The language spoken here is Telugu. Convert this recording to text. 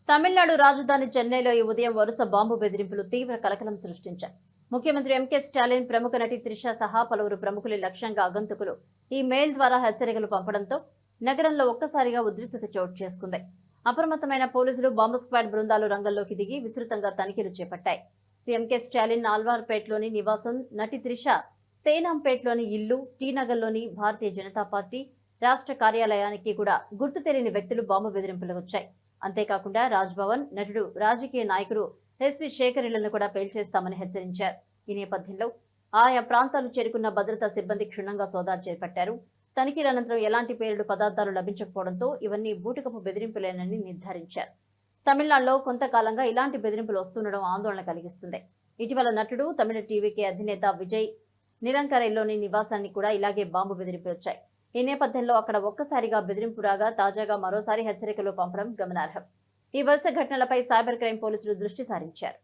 తమిళనాడు రాజధాని చెన్నైలో ఈ ఉదయం వరుస బాంబు బెదిరింపులు తీవ్ర కలకలం సృష్టించాయి. ముఖ్యమంత్రి ఎంకే స్టాలిన్, ప్రముఖ నటి త్రిష సహా పలువురు ప్రముఖుల లక్ష్యంగా ఆగంతుకులు ఈ మెయిల్ ద్వారా హెచ్చరికలు పంపడంతో నగరంలో ఒక్కసారిగా ఉద్రిక్తత చోటు చేసుకుంది. అప్రమత్తమైన పోలీసులు, బాంబు స్క్వాడ్ బృందాలు రంగంలోకి దిగి విస్తృతంగా తనిఖీలు చేపట్టాయి. సీఎం కె స్టాలిన్ ఆల్వార్పేట్లోని నివాసం, నటి త్రిష తేనాంపేట్లోని ఇల్లు, టీనగర్లోని భారతీయ జనతా పార్టీ రాష్ట్ర కార్యాలయానికి కూడా గుర్తు తెలియని వ్యక్తులు బాంబు బెదిరింపులు వచ్చాయి. అంతేకాకుండా రాజ్భవన్, నటుడు, రాజకీయ నాయకుడు ఎస్వి శేఖర్లను కూడా పేల్చేస్తామని హెచ్చరించారు. ఈ నేపథ్యంలో ఆయా ప్రాంతాలు చేరుకున్న భద్రతా సిబ్బంది క్షుణ్ణంగా సోదాలు చేపట్టారు. తనిఖీల అనంతరం ఎలాంటి పేలుడు పదార్థాలు లభించకపోవడంతో ఇవన్నీ బూటకపు బెదిరింపులేనని నిర్ధారించారు. తమిళనాడులో కొంతకాలంగా ఇలాంటి బెదిరింపులు వస్తుండడం ఆందోళన కలిగిస్తుంది. ఇటీవల నటుడు, తమిళ టీవీకే అధినేత విజయ్ నిరంకరైలోని నివాసాన్ని కూడా ఇలాగే బాంబు బెదిరింపులు వచ్చాయి. ఈ నేపథ్యంలో అక్కడ ఒక్కసారిగా బెదిరింపు రాగా తాజాగా మరోసారి హెచ్చరికలు పంపడం గమనార్హం. ఈ వరుస ఘటనలపై సైబర్ క్రైమ్ పోలీసులు దృష్టి సారించారు.